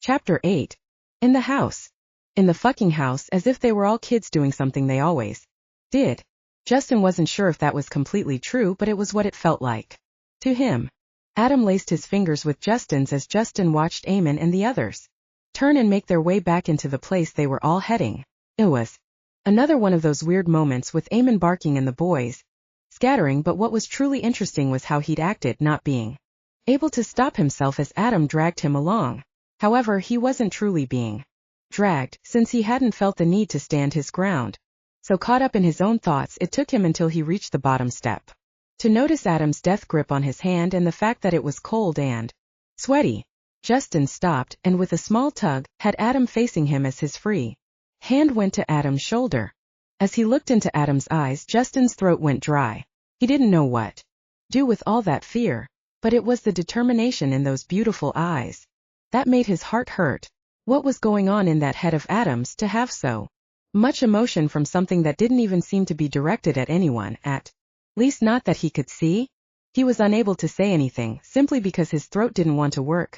Chapter 8. In the house. In the fucking house, as if they were all kids doing something they always did. Justin wasn't sure if that was completely true, but it was what it felt like to him. Adam laced his fingers with Justin's as Justin watched Eamon and the others turn and make their way back into the place they were all heading. It was another one of those weird moments with Eamon barking and the boys scattering, but what was truly interesting was how he'd acted, not being able to stop himself as Adam dragged him along. However, he wasn't truly being dragged, since he hadn't felt the need to stand his ground. So caught up in his own thoughts, it took him until he reached the bottom step to notice Adam's death grip on his hand and the fact that it was cold and sweaty. Justin stopped, and with a small tug, had Adam facing him as his free hand went to Adam's shoulder. As he looked into Adam's eyes, Justin's throat went dry. He didn't know what to do with all that fear, but it was the determination in those beautiful eyes that made his heart hurt. What was going on in that head of Adam's to have so much emotion from something that didn't even seem to be directed at anyone, at least not that he could see? He was unable to say anything, simply because his throat didn't want to work,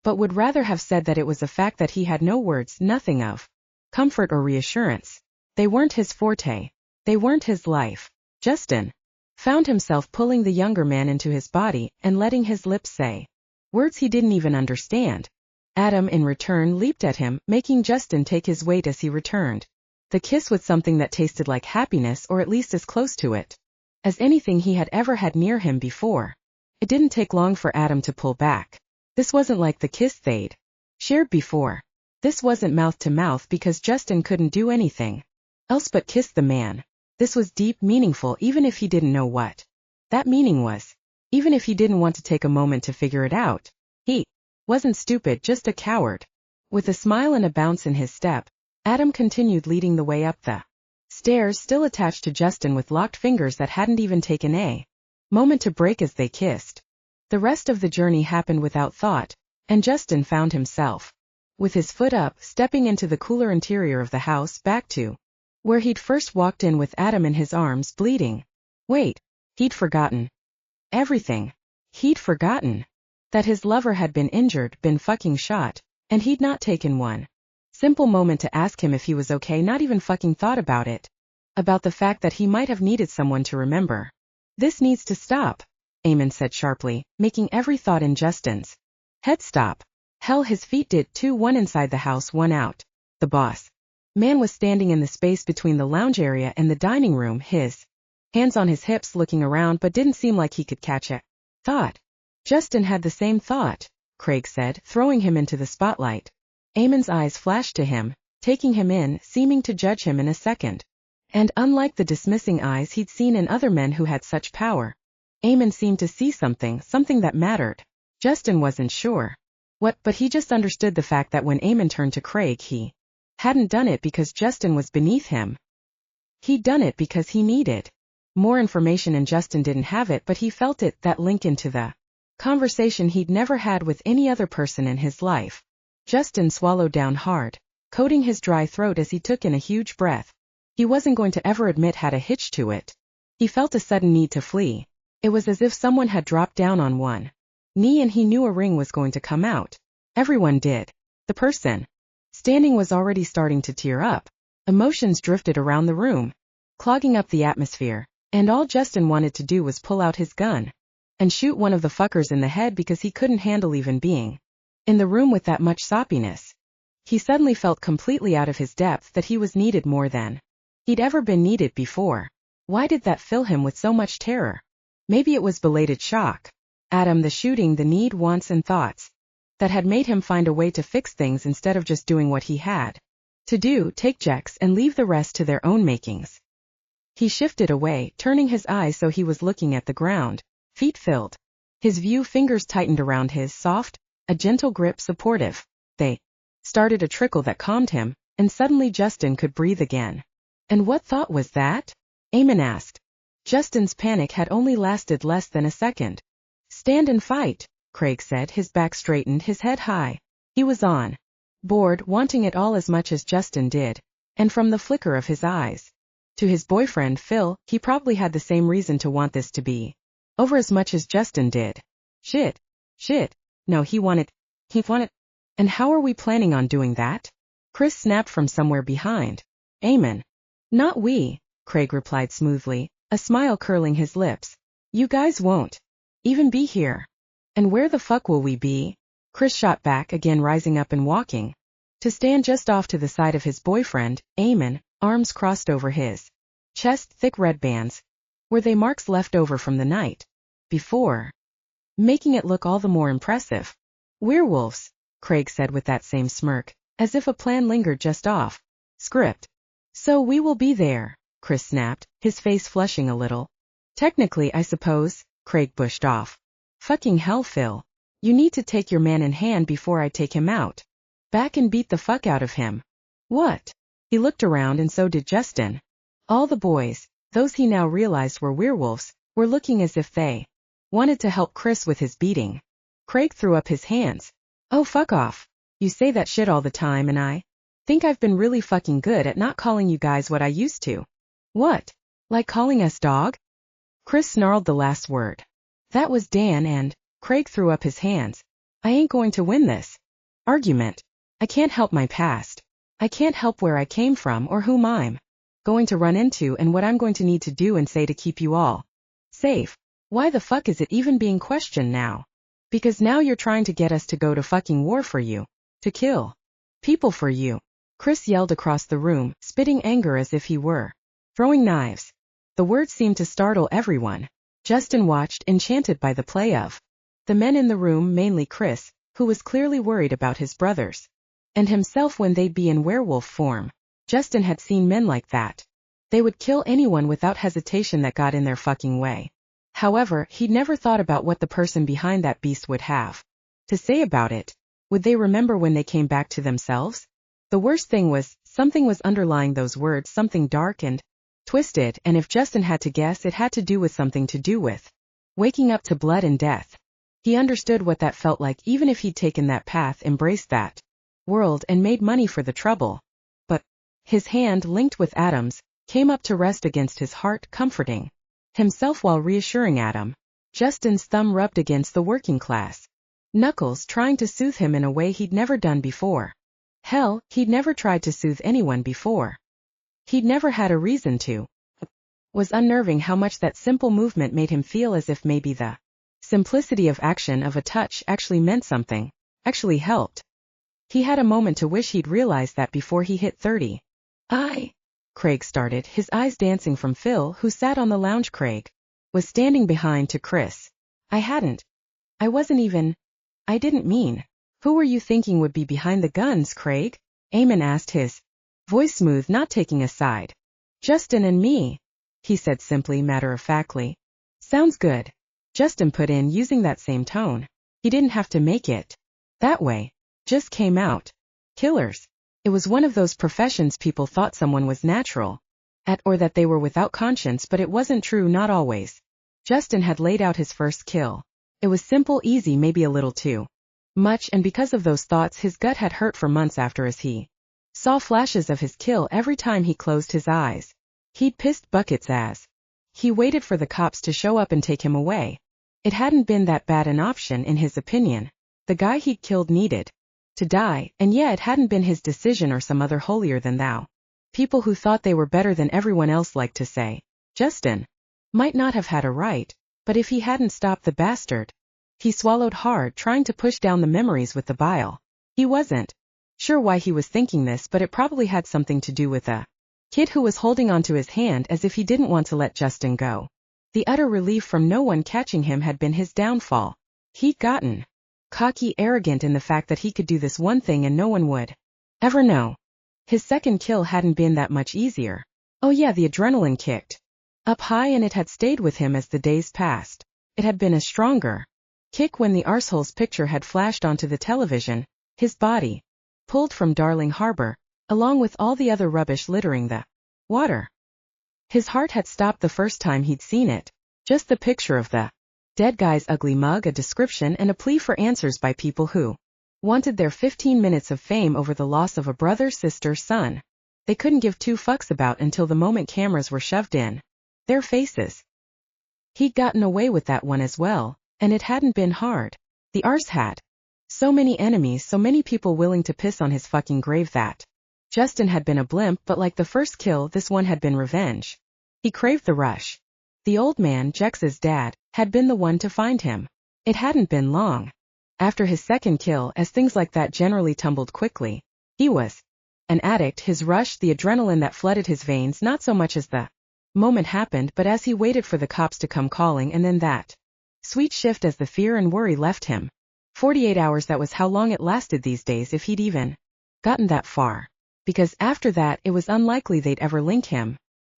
but would rather have said that it was a fact that he had no words, nothing of comfort or reassurance. They weren't his forte. They weren't his life. Justin found himself pulling the younger man into his body and letting his lips say words he didn't even understand. Adam in return leaped at him, making Justin take his weight as he returned the kiss with something that tasted like happiness, or at least as close to it as anything he had ever had near him before. It didn't take long for Adam to pull back. This wasn't like the kiss they'd shared before. This wasn't mouth to mouth because Justin couldn't do anything else but kiss the man. This was deep, meaningful, even if he didn't know what that meaning was. Even if he didn't want to take a moment to figure it out. He wasn't stupid, just a coward. With a smile and a bounce in his step, Adam continued leading the way up the stairs, still attached to Justin with locked fingers that hadn't even taken a moment to break as they kissed. The rest of the journey happened without thought, and Justin found himself with his foot up, stepping into the cooler interior of the house, back to where he'd first walked in with Adam in his arms, bleeding. Wait, he'd forgotten everything. He'd forgotten that his lover had been injured, been fucking shot, and he'd not taken one simple moment to ask him if he was okay, not even fucking thought about it. About the fact that he might have needed someone to remember. This needs to stop, Eamon said sharply, making every thought in Justin's head stop. Hell, his feet did too, one inside the house, one out. The boss man was standing in the space between the lounge area and the dining room, his hands on his hips, looking around, but didn't seem like he could catch a thought. Justin had the same thought, Craig said, throwing him into the spotlight. Eamon's eyes flashed to him, taking him in, seeming to judge him in a second. And unlike the dismissing eyes he'd seen in other men who had such power, Eamon seemed to see something that mattered. Justin wasn't sure what, but he just understood the fact that when Eamon turned to Craig, he hadn't done it because Justin was beneath him. He'd done it because he needed more information, and Justin didn't have it, but he felt it, that link into the conversation he'd never had with any other person in his life. Justin swallowed down hard, coating his dry throat as he took in a huge breath. He wasn't going to ever admit had a hitch to it. He felt a sudden need to flee. It was as if someone had dropped down on one knee and he knew a ring was going to come out. Everyone did. The person standing was already starting to tear up. Emotions drifted around the room, clogging up the atmosphere, and all Justin wanted to do was pull out his gun and shoot one of the fuckers in the head, because he couldn't handle even being in the room with that much soppiness. He suddenly felt completely out of his depth, that he was needed more than he'd ever been needed before. Why did that fill him with so much terror? Maybe it was belated shock. Adam, the shooting, the need, wants, and thoughts that had made him find a way to fix things instead of just doing what he had to do, take checks and leave the rest to their own makings. He shifted away, turning his eyes so he was looking at the ground, feet filled. His view, fingers tightened around his, soft, a gentle grip, supportive. They started a trickle that calmed him, and suddenly Justin could breathe again. And what thought was that? Eamon asked. Justin's panic had only lasted less than a second. Stand and fight, Craig said, his back straightened, his head high. He was on board, wanting it all as much as Justin did, and from the flicker of his eyes to his boyfriend Phil, he probably had the same reason to want this to be over as much as Justin did. Shit. No, he wanted And how are we planning on doing that? Chris snapped from somewhere behind. Amen. Not we, Craig replied smoothly, a smile curling his lips. You guys won't even be here. And where the fuck will we be? Chris shot back, again rising up and walking. To stand just off to the side of his boyfriend, Eamon, arms crossed over his chest, thick red bands. Were they marks left over from the night before? Making it look all the more impressive. Werewolves, Craig said with that same smirk, as if a plan lingered just off script. So we will be there, Chris snapped, his face flushing a little. Technically, I suppose, Craig bushed off. Fucking hell, Phil. You need to take your man in hand before I take him out. Back and beat the fuck out of him. What? He looked around and so did Justin. All the boys, those he now realized were werewolves, were looking as if they wanted to help Chris with his beating. Craig threw up his hands. Oh, fuck off. You say that shit all the time and I think I've been really fucking good at not calling you guys what I used to. What? Like calling us dog? Chris snarled the last word. That was Dan and Craig threw up his hands. I ain't going to win this argument. I can't help my past. I can't help where I came from or whom I'm going to run into and what I'm going to need to do and say to keep you all safe. Why the fuck is it even being questioned now? Because now you're trying to get us to go to fucking war for you. To kill people for you. Chris yelled across the room, spitting anger as if he were throwing knives. The words seemed to startle everyone. Justin watched, enchanted by the play of the men in the room, mainly Chris, who was clearly worried about his brothers and himself when they'd be in werewolf form. Justin had seen men like that. They would kill anyone without hesitation that got in their fucking way. However, he'd never thought about what the person behind that beast would have to say about it. Would they remember when they came back to themselves? The worst thing was, something was underlying those words, something dark and twisted, and if Justin had to guess, it had to do with something to do with waking up to blood and death. He understood what that felt like, even if he'd taken that path, embraced that world, and made money for the trouble. But his hand, linked with Adam's, came up to rest against his heart, comforting himself while reassuring Adam. Justin's thumb rubbed against the working class knuckles, trying to soothe him in a way he'd never done before. Hell, he'd never tried to soothe anyone before. He'd never had a reason to. Was unnerving how much that simple movement made him feel, as if maybe the simplicity of action of a touch actually meant something, actually helped. He had a moment to wish he'd realized that before he hit 30. Craig started, his eyes dancing from Phil, who sat on the lounge. Craig was standing behind, to Chris. I didn't mean. Who were you thinking would be behind the guns, Craig? Eamon asked, his voice smooth, not taking a side. Justin and me, he said simply, matter-of-factly. Sounds good. Justin put in, using that same tone. He didn't have to make it that way. Just came out. Killers. It was one of those professions people thought someone was natural at, or that they were without conscience, but it wasn't true, not always. Justin had laid out his first kill. It was simple, easy, maybe a little too much, and because of those thoughts his gut had hurt for months after, as he saw flashes of his kill every time he closed his eyes. He'd pissed buckets as he waited for the cops to show up and take him away. It hadn't been that bad an option, in his opinion. The guy he'd killed needed to die, and yet it hadn't been his decision or some other holier-than-thou. People who thought they were better than everyone else liked to say. Justin might not have had a right, but if he hadn't stopped the bastard. He swallowed hard, trying to push down the memories with the bile. He wasn't sure why he was thinking this, but it probably had something to do with a kid who was holding onto his hand as if he didn't want to let Justin go. The utter relief from no one catching him had been his downfall. He'd gotten cocky, arrogant in the fact that he could do this one thing and no one would ever know. His second kill hadn't been that much easier. Oh yeah, the adrenaline kicked up high, and it had stayed with him as the days passed. It had been a stronger kick when the arsehole's picture had flashed onto the television, his body pulled from Darling Harbor, along with all the other rubbish littering the water. His heart had stopped the first time he'd seen it. Just the picture of the dead guy's ugly mug, a description and a plea for answers by people who wanted their 15 minutes of fame over the loss of a brother, sister, son. They couldn't give two fucks about until the moment cameras were shoved in their faces. He'd gotten away with that one as well, and it hadn't been hard. The arse had. So many enemies, so many people willing to piss on his fucking grave that Justin had been a blimp, but like the first kill, this one had been revenge. He craved the rush. The old man, Jex's dad, had been the one to find him. It hadn't been long after his second kill, as things like that generally tumbled quickly. He was an addict, his rush, the adrenaline that flooded his veins, not so much as the moment happened, but as he waited for the cops to come calling, and then that sweet shift as the fear and worry left him. 48 hours, that was how long it lasted these days, if he'd even gotten that far. Because after that, it was unlikely they'd ever link him.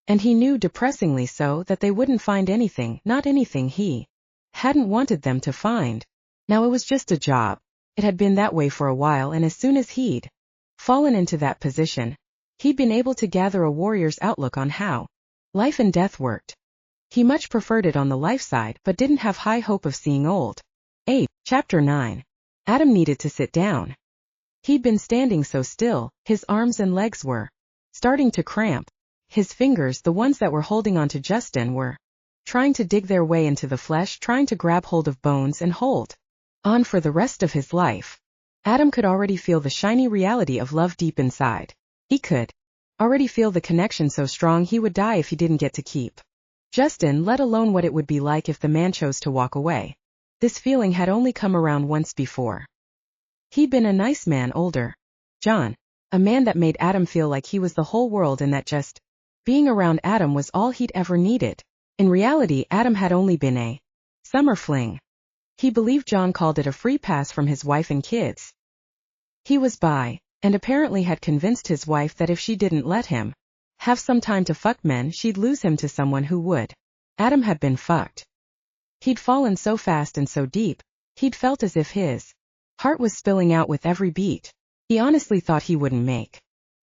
And he knew, depressingly so, that they wouldn't find anything, not anything he hadn't wanted them to find. Now it was just a job. It had been that way for a while, and as soon as he'd fallen into that position, he'd been able to gather a warrior's outlook on how life and death worked. He much preferred it on the life side, but didn't have high hope of seeing old age. Chapter 9. Adam needed to sit down. He'd been standing so still, his arms and legs were starting to cramp. His fingers, the ones that were holding onto Justin, were trying to dig their way into the flesh, trying to grab hold of bones and hold on for the rest of his life. Adam could already feel the shiny reality of love deep inside. He could already feel the connection so strong he would die if he didn't get to keep Justin, let alone what it would be like if the man chose to walk away. This feeling had only come around once before. He'd been a nice man, older John, a man that made Adam feel like he was the whole world and that just being around Adam was all he'd ever needed. In reality, Adam had only been a summer fling. He believed John called it a free pass from his wife and kids. He was bi, and apparently had convinced his wife that if she didn't let him have some time to fuck men, she'd lose him to someone who would. Adam had been fucked. He'd fallen so fast and so deep, he'd felt as if his heart was spilling out with every beat. He honestly thought he wouldn't make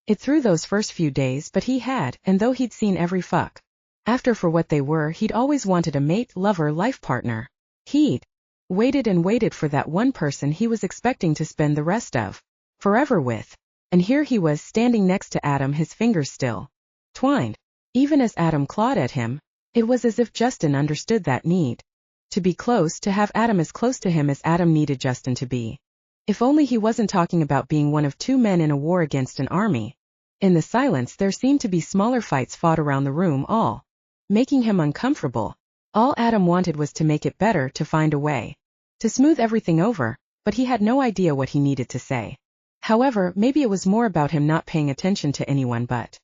it through those first few days, but he had, and though he'd seen every fuck after for what they were, he'd always wanted a mate, lover, life partner. He'd waited and waited for that one person he was expecting to spend the rest of forever with. And here he was, standing next to Adam, his fingers still twined. Even as Adam clawed at him, it was as if Justin understood that need to be close, to have Adam as close to him as Adam needed Justin to be. If only he wasn't talking about being one of two men in a war against an army. In the silence, there seemed to be smaller fights fought around the room, all making him uncomfortable. All Adam wanted was to make it better, to find a way to smooth everything over, but he had no idea what he needed to say. However, maybe it was more about him not paying attention to anyone but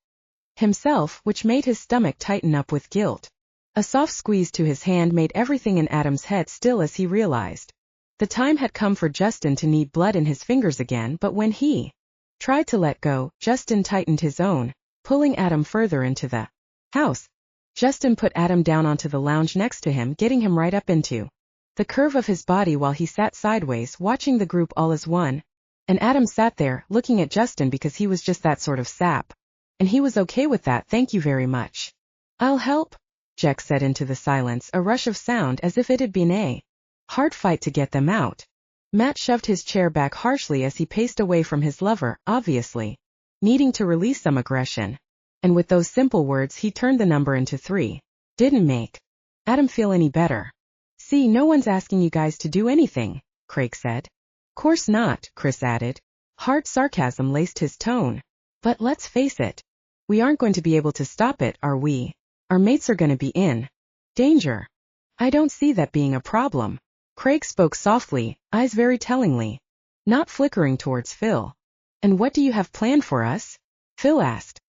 himself, which made his stomach tighten up with guilt. A soft squeeze to his hand made everything in Adam's head still as he realized the time had come for Justin to need blood in his fingers again, but when he tried to let go, Justin tightened his own, pulling Adam further into the house. Justin put Adam down onto the lounge next to him, getting him right up into the curve of his body while he sat sideways, watching the group all as one. And Adam sat there, looking at Justin because he was just that sort of sap. And he was okay with that. Thank you very much. I'll help, Jex said into the silence, a rush of sound as if it had been a hard fight to get them out. Matt shoved his chair back harshly as he paced away from his lover, obviously needing to release some aggression. And with those simple words he turned the number into 3. Didn't make Adam feel any better. See, no one's asking you guys to do anything, Craig said. Course not, Chris added. Hard sarcasm laced his tone. But let's face it. We aren't going to be able to stop it, are we? Our mates are going to be in danger. I don't see that being a problem. Craig spoke softly, eyes very tellingly, not flickering towards Phil. And what do you have planned for us? Phil asked.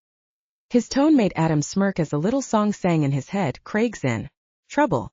His tone made Adam smirk as a little song sang in his head. Craig's in trouble.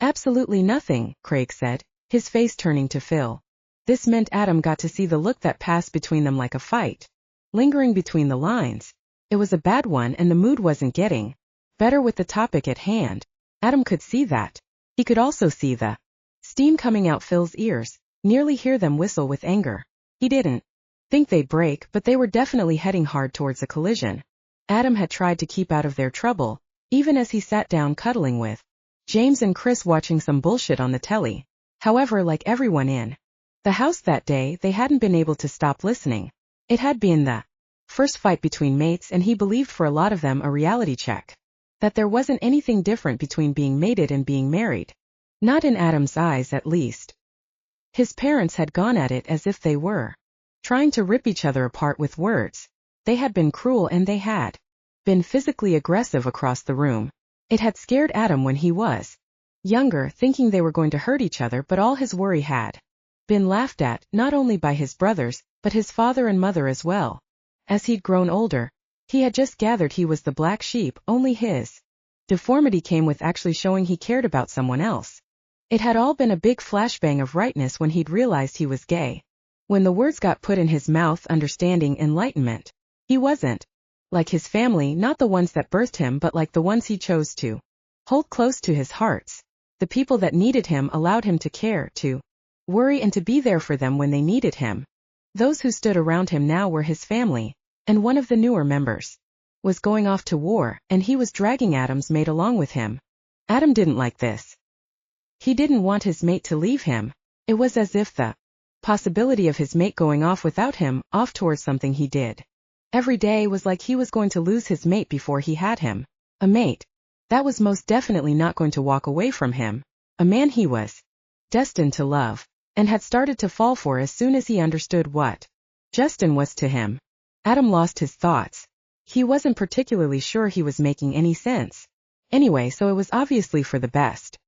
Absolutely nothing, Craig said, his face turning to Phil. This meant Adam got to see the look that passed between them like a fight, lingering between the lines. It was a bad one, and the mood wasn't getting better with the topic at hand. Adam could see that. He could also see the steam coming out Phil's ears, nearly hear them whistle with anger. He didn't think they'd break, but they were definitely heading hard towards a collision. Adam had tried to keep out of their trouble, even as he sat down cuddling with James and Chris watching some bullshit on the telly. However, like everyone in the house that day, they hadn't been able to stop listening. It had been the first fight between mates, and he believed for a lot of them a reality check. That there wasn't anything different between being mated and being married. Not in Adam's eyes, at least. His parents had gone at it as if they were trying to rip each other apart with words. They had been cruel and they had been physically aggressive across the room. It had scared Adam when he was younger, thinking they were going to hurt each other, but all his worry had been laughed at, not only by his brothers, but his father and mother as well. As he'd grown older, he had just gathered he was the black sheep, only his deformity came with actually showing he cared about someone else. It had all been a big flashbang of rightness when he'd realized he was gay. When the words got put in his mouth, understanding, enlightenment. He wasn't like his family, not the ones that birthed him, but like the ones he chose to hold close to his hearts. The people that needed him, allowed him to care, to worry, and to be there for them when they needed him. Those who stood around him now were his family, and one of the newer members was going off to war, and he was dragging Adam's mate along with him. Adam didn't like this. He didn't want his mate to leave him. It was as if the possibility of his mate going off without him, off towards something he did every day, was like he was going to lose his mate before he had him. A mate that was most definitely not going to walk away from him. A man he was destined to love, and had started to fall for as soon as he understood what Justin was to him. Adam lost his thoughts. He wasn't particularly sure he was making any sense. Anyway, so it was obviously for the best.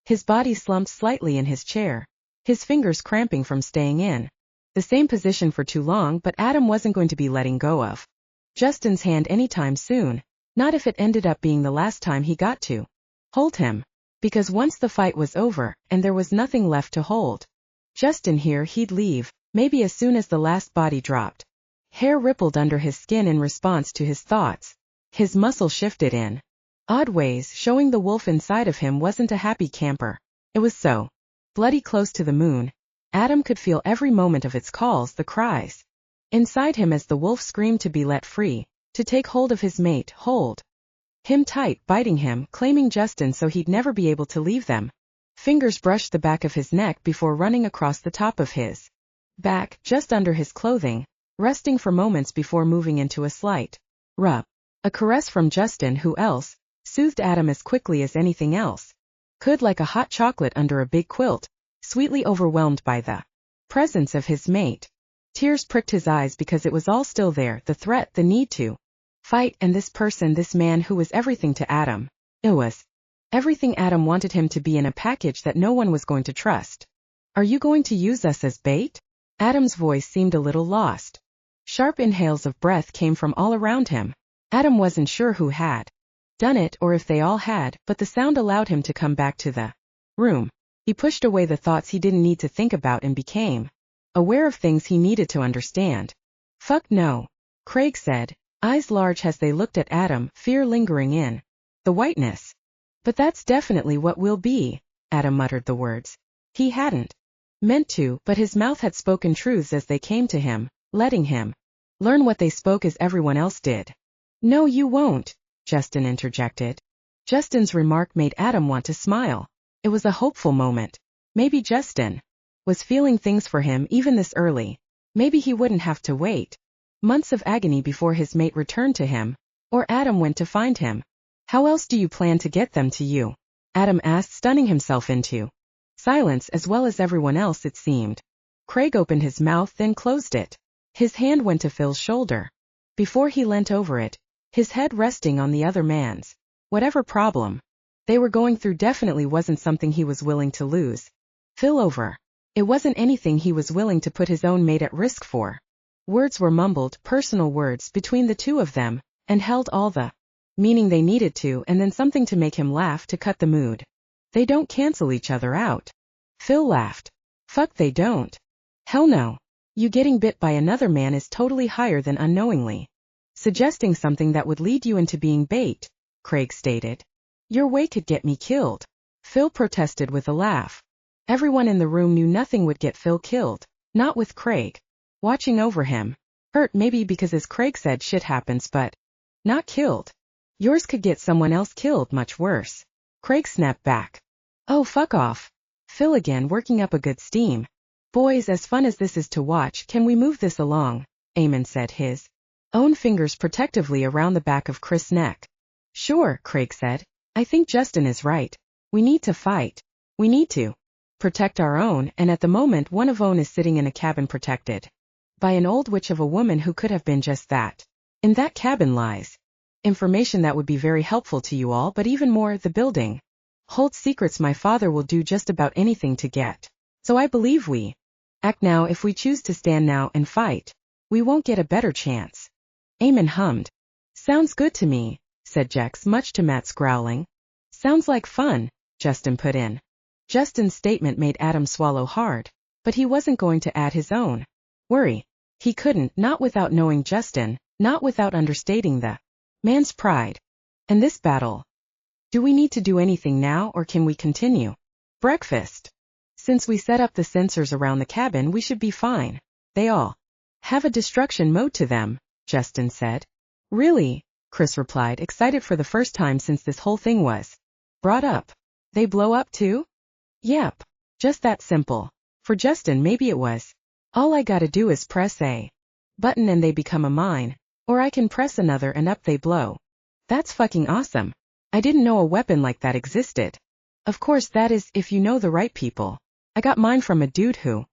His body slumped slightly in his chair, his fingers cramping from staying in the same position for too long, but Adam wasn't going to be letting go of Justin's hand anytime soon, not if it ended up being the last time he got to hold him. Because once the fight was over, and there was nothing left to hold Justin here, he'd leave, maybe as soon as the last body dropped. Hair rippled under his skin in response to his thoughts. His muscles shifted in odd ways, showing the wolf inside of him wasn't a happy camper. It was so bloody close to the moon. Adam could feel every moment of its calls, the cries inside him as the wolf screamed to be let free, to take hold of his mate, hold him tight, biting him, claiming Justin so he'd never be able to leave them. Fingers brushed the back of his neck before running across the top of his back, just under his clothing, resting for moments before moving into a slight rub. A caress from Justin, who else soothed Adam as quickly as anything else could, like a hot chocolate under a big quilt, sweetly overwhelmed by the presence of his mate. Tears pricked his eyes because it was all still there, the threat, the need to fight, and this person, this man who was everything to Adam. It was everything Adam wanted him to be in a package that no one was going to trust. Are you going to use us as bait? Adam's voice seemed a little lost. Sharp inhales of breath came from all around him. Adam wasn't sure who had done it, or if they all had, but the sound allowed him to come back to the room. He pushed away the thoughts he didn't need to think about and became aware of things he needed to understand. Fuck no, Craig said, eyes large as they looked at Adam, fear lingering in the whiteness. But that's definitely what we'll be. Adam muttered the words. He hadn't meant to, but his mouth had spoken truths as they came to him, letting him learn what they spoke as everyone else did. No, you won't, Justin interjected. Justin's remark made Adam want to smile. It was a hopeful moment. Maybe Justin was feeling things for him even this early. Maybe he wouldn't have to wait months of agony before his mate returned to him, or Adam went to find him. How else do you plan to get them to you? Adam asked, stunning himself into silence, as well as everyone else, it seemed. Craig opened his mouth, then closed it. His hand went to Phil's shoulder before he leant over it, his head resting on the other man's. Whatever problem they were going through definitely wasn't something he was willing to lose Phil over. It wasn't anything he was willing to put his own mate at risk for. Words were mumbled, personal words, between the two of them, and held all the meaning they needed to, and then something to make him laugh to cut the mood. They don't cancel each other out. Phil laughed. Fuck, they don't. Hell no. You getting bit by another man is totally higher than unknowingly suggesting something that would lead you into being bait, Craig stated. Your way could get me killed. Phil protested with a laugh. Everyone in the room knew nothing would get Phil killed, not with Craig watching over him. Hurt maybe, because as Craig said, shit happens, but not killed. Yours could get someone else killed, much worse. Craig snapped back. Oh, fuck off. Phil again, working up a good steam. Boys, as fun as this is to watch, can we move this along? Eamon said, his own fingers protectively around the back of Chris' neck. Sure, Craig said. I think Justin is right. We need to fight. We need to protect our own, and at the moment one of own is sitting in a cabin protected by an old witch of a woman who could have been just that. In that cabin lies information that would be very helpful to you all, but even more, the building holds secrets my father will do just about anything to get. So I believe we act now. If we choose to stand now and fight, we won't get a better chance. Eamon hummed. Sounds good to me, said Jex, much to Matt's growling. Sounds like fun, Justin put in. Justin's statement made Adam swallow hard, but he wasn't going to add his own worry. He couldn't, not without knowing Justin, not without understating the man's pride. And this battle. Do we need to do anything now, or can we continue? Breakfast. Since we set up the sensors around the cabin, we should be fine. They all have a destruction mode to them, Justin said. Really? Chris replied, excited for the first time since this whole thing was brought up. They blow up too? Yep. Just that simple. For Justin, maybe it was, all I gotta do is press a button and they become a mine. Or I can press another and up they blow. That's fucking awesome. I didn't know a weapon like that existed. Of course, that is, if you know the right people. I got mine from a dude who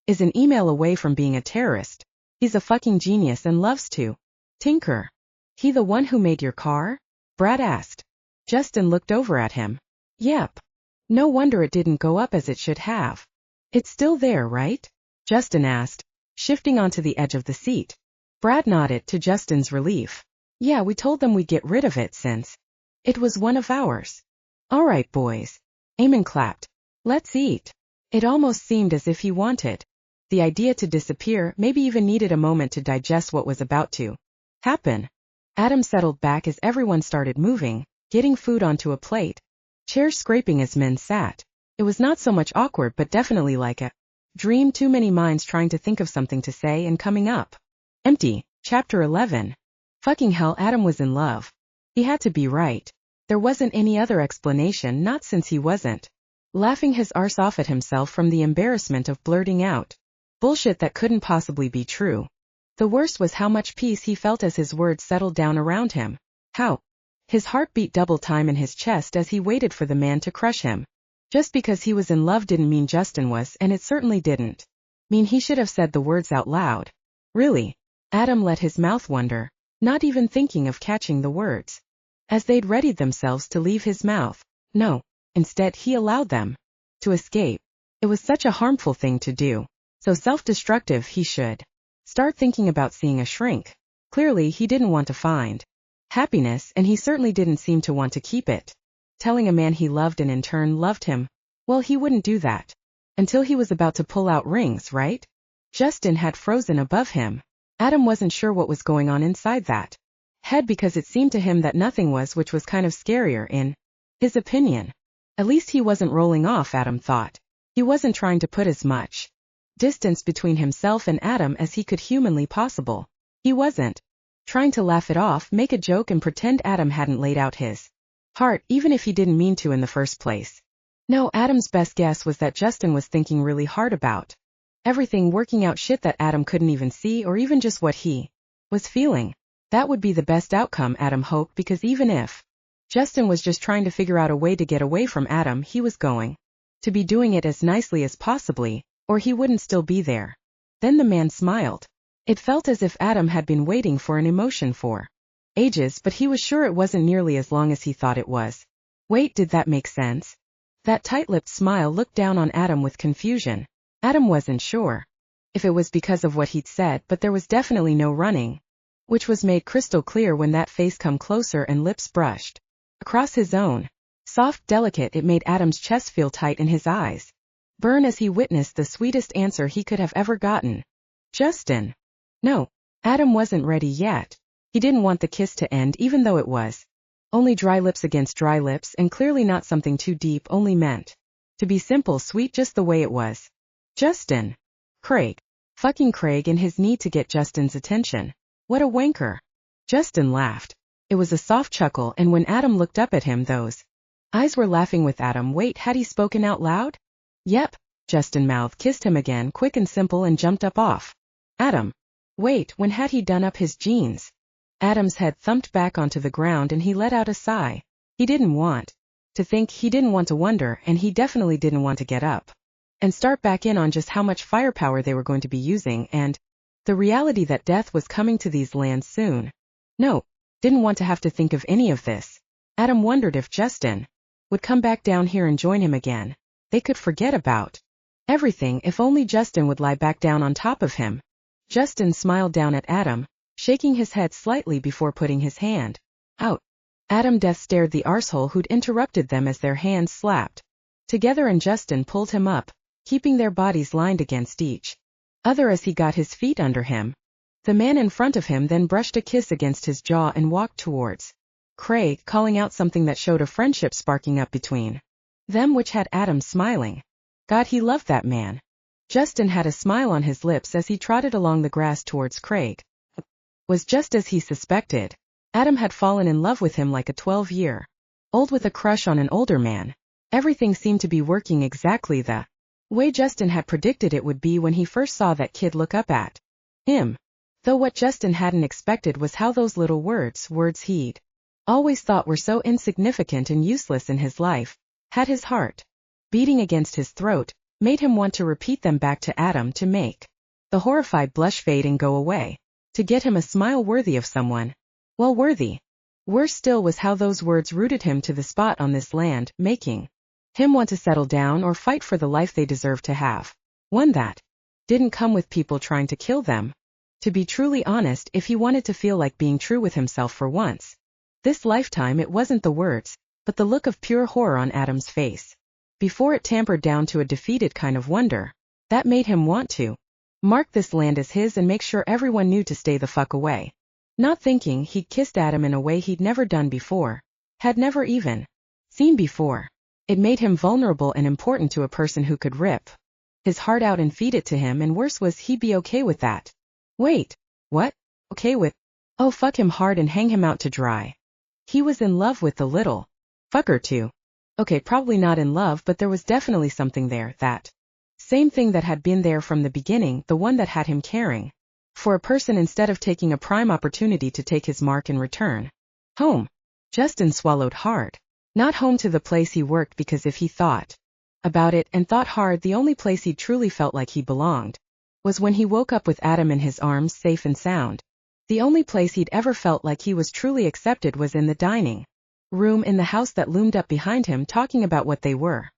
is an email away from being a terrorist. He's a fucking genius and loves to tinker. He the one who made your car? Brad asked. Justin looked over at him. Yep. No wonder it didn't go up as it should have. It's still there, right? Justin asked, shifting onto the edge of the seat. Brad nodded, to Justin's relief. Yeah, we told them we'd get rid of it since it was one of ours. All right, boys. Eamon clapped. Let's eat. It almost seemed as if he wanted the idea to disappear, maybe even needed a moment to digest what was about to happen. Adam settled back as everyone started moving, getting food onto a plate, chairs scraping as men sat. It was not so much awkward, but definitely like a dream, too many minds trying to think of something to say and coming up empty. Chapter 11. Fucking hell, Adam was in love. He had to be right. There wasn't any other explanation, not since he wasn't laughing his arse off at himself from the embarrassment of blurting out bullshit that couldn't possibly be true. The worst was how much peace he felt as his words settled down around him. How his heart beat double time in his chest as he waited for the man to crush him. Just because he was in love didn't mean Justin was, and it certainly didn't mean he should have said the words out loud. Really? Adam let his mouth wander, not even thinking of catching the words as they'd readied themselves to leave his mouth. No. Instead, he allowed them to escape. It was such a harmful thing to do. So self-destructive. He should start thinking about seeing a shrink. Clearly, he didn't want to find happiness, and he certainly didn't seem to want to keep it. Telling a man he loved and in turn loved him, well, he wouldn't do that. Until he was about to pull out rings, right? Justin had frozen above him. Adam wasn't sure what was going on inside that head, because it seemed to him that nothing was, which was kind of scarier in his opinion. At least he wasn't rolling off, Adam thought. He wasn't trying to put as much distance between himself and Adam as he could humanly possible. He wasn't trying to laugh it off, make a joke, and pretend Adam hadn't laid out his heart, even if he didn't mean to in the first place. No, Adam's best guess was that Justin was thinking really hard about everything, working out shit that Adam couldn't even see, or even just what he was feeling. That would be the best outcome, Adam hoped, because even if Justin was just trying to figure out a way to get away from Adam, he was going to be doing it as nicely as possibly, or he wouldn't still be there. Then the man smiled. It felt as if Adam had been waiting for an emotion for ages, but he was sure it wasn't nearly as long as he thought it was. Wait, did that make sense? That tight-lipped smile looked down on Adam with confusion. Adam wasn't sure if it was because of what he'd said, but there was definitely no running, which was made crystal clear when that face come closer and lips brushed across his own. Soft, delicate, it made Adam's chest feel tight and his eyes burn as he witnessed the sweetest answer he could have ever gotten. Justin. No. Adam wasn't ready yet. He didn't want the kiss to end, even though it was only dry lips against dry lips, and clearly not something too deep, only meant to be simple, sweet, just the way it was. Justin. Craig. Fucking Craig, and his need to get Justin's attention. What a wanker. Justin laughed. It was a soft chuckle, and when Adam looked up at him, those eyes were laughing with Adam. Wait, had he spoken out loud? Yep. Justin mouthed, kissed him again, quick and simple, and jumped up off Adam. Wait, when had he done up his jeans? Adam's head thumped back onto the ground and he let out a sigh. He didn't want to think, he didn't want to wonder, and he definitely didn't want to get up. and start back in on just how much firepower they were going to be using and the reality that death was coming to these lands soon. No, didn't want to have to think of any of this. Adam wondered if Justin would come back down here and join him again. They could forget about everything if only Justin would lie back down on top of him. Justin smiled down at Adam, shaking his head slightly before putting his hand out. Adam death stared the arsehole who'd interrupted them as their hands slapped together and Justin pulled him up, keeping their bodies lined against each other as he got his feet under him. The man in front of him then brushed a kiss against his jaw and walked towards Craig, calling out something that showed a friendship sparking up between them which had Adam smiling. God, he loved that man. Justin had a smile on his lips as he trotted along the grass towards Craig. Was just as he suspected. Adam had fallen in love with him like a 12-year-old with a crush on an older man. Everything seemed to be working exactly the way Justin had predicted it would be when he first saw that kid look up at him. Though what Justin hadn't expected was how those little words he'd always thought were so insignificant and useless in his life, had his heart beating against his throat, made him want to repeat them back to Adam to make the horrified blush fade and go away, to get him a smile worthy of someone. Well, worthy. Worse still was how those words rooted him to the spot on this land, making him want to settle down or fight for the life they deserved to have. One that didn't come with people trying to kill them. To be truly honest, if he wanted to feel like being true with himself for once this lifetime, it wasn't the words, but the look of pure horror on Adam's face. Before it tampered down to a defeated kind of wonder, that made him want to mark this land as his and make sure everyone knew to stay the fuck away. Not thinking, he'd kissed Adam in a way he'd never done before, had never even seen before. It made him vulnerable and important to a person who could rip his heart out and feed it to him, and worse was he'd be okay with that. Wait, what? Okay with? Oh, fuck him hard and hang him out to dry. He was in love with the little fucker too. Okay, probably not in love, but there was definitely something there, that same thing that had been there from the beginning, the one that had him caring for a person instead of taking a prime opportunity to take his mark and return home. Justin swallowed hard. Not home to the place he worked, because if he thought about it and thought hard, the only place he truly felt like he belonged was when he woke up with Adam in his arms, safe and sound. The only place he'd ever felt like he was truly accepted was in the dining room in the house that loomed up behind him, talking about what they were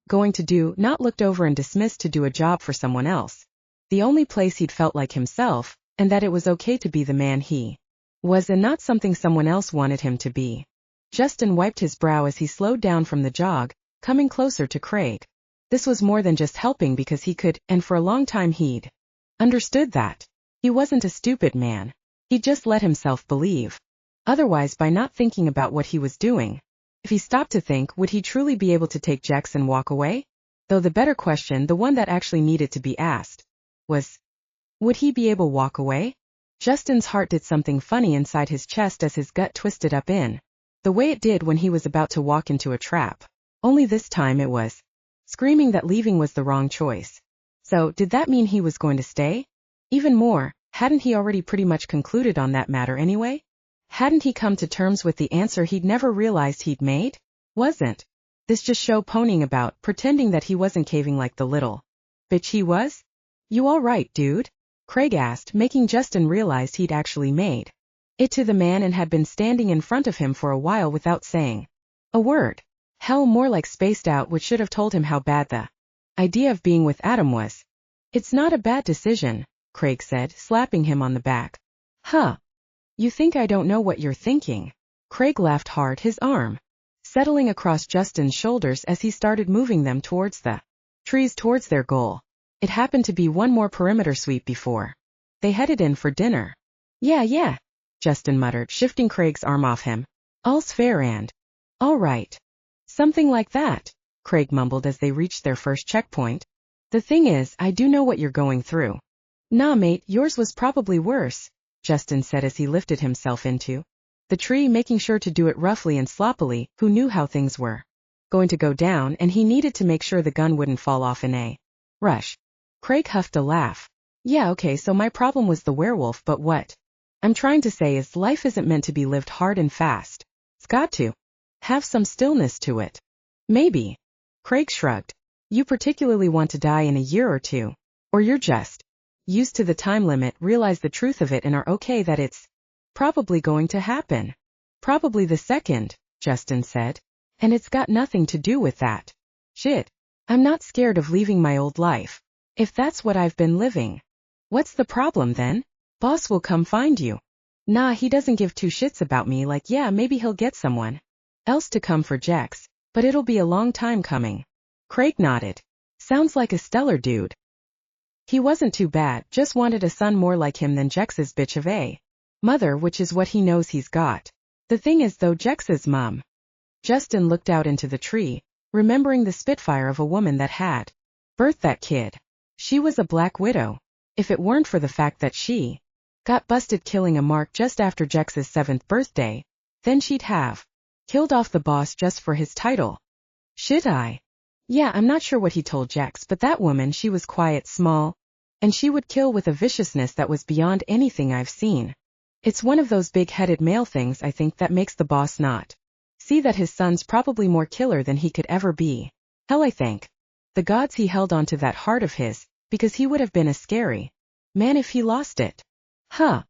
going to do, not looked over and dismissed to do a job for someone else. The only place he'd felt like himself, and that it was okay to be the man he was and not something someone else wanted him to be. Justin wiped his brow as he slowed down from the jog, coming closer to Craig. This was more than just helping, because he could, and for a long time he'd understood that. He wasn't a stupid man. He'd just let himself believe otherwise by not thinking about what he was doing. If he stopped to think, would he truly be able to take Jex and walk away? Though the better question, the one that actually needed to be asked, was, would he be able to walk away? Justin's heart did something funny inside his chest as his gut twisted up in the way it did when he was about to walk into a trap. Only this time it was screaming that leaving was the wrong choice. So, did that mean he was going to stay? Even more, hadn't he already pretty much concluded on that matter anyway? Hadn't he come to terms with the answer he'd never realized he'd made? Wasn't this just show ponying about, pretending that he wasn't caving like the little bitch he was? You all right, dude? Craig asked, making Justin realize he'd actually made it to the man and had been standing in front of him for a while without saying a word. Hell, more like spaced out, which should have told him how bad the idea of being with Adam was. It's not a bad decision, Craig said, slapping him on the back. Huh. You think I don't know what you're thinking? Craig laughed hard, his arm settling across Justin's shoulders as he started moving them towards the trees, towards their goal. It happened to be one more perimeter sweep before they headed in for dinner. Yeah, Justin muttered, shifting Craig's arm off him. All's fair and all right. Something like that, Craig mumbled as they reached their first checkpoint. The thing is, I do know what you're going through. Nah, mate, yours was probably worse, Justin said as he lifted himself into the tree, making sure to do it roughly and sloppily. Who knew how things were going to go down, and he needed to make sure the gun wouldn't fall off in a rush. Craig huffed a laugh. Yeah, okay, so my problem was the werewolf, but what I'm trying to say is life isn't meant to be lived hard and fast. It's got to have some stillness to it. Maybe. Craig shrugged. You particularly want to die in a year or two. Or you're just used to the time limit, realize the truth of it, and are okay that it's probably going to happen. Probably the second, Justin said. And it's got nothing to do with that. Shit. I'm not scared of leaving my old life. If that's what I've been living. What's the problem then? Boss will come find you. Nah, he doesn't give two shits about me. Like, yeah, maybe he'll get someone else to come for Jex, but it'll be a long time coming. Craig nodded. Sounds like a stellar dude. He wasn't too bad, just wanted a son more like him than Jex's bitch of a mother, which is what he knows he's got. The thing is though, Jex's mom. Justin looked out into the tree, remembering the spitfire of a woman that had birthed that kid. She was a black widow. If it weren't for the fact that she got busted killing a mark just after Jex's 7th birthday, then she'd have killed off the boss just for his title. Yeah, I'm not sure what he told Jex, but that woman, she was quiet, small, and she would kill with a viciousness that was beyond anything I've seen. It's one of those big-headed male things, I think, that makes the boss not see that his son's probably more killer than he could ever be. Hell, I thank the gods he held onto that heart of his, because he would have been a scary man if he lost it. Huh.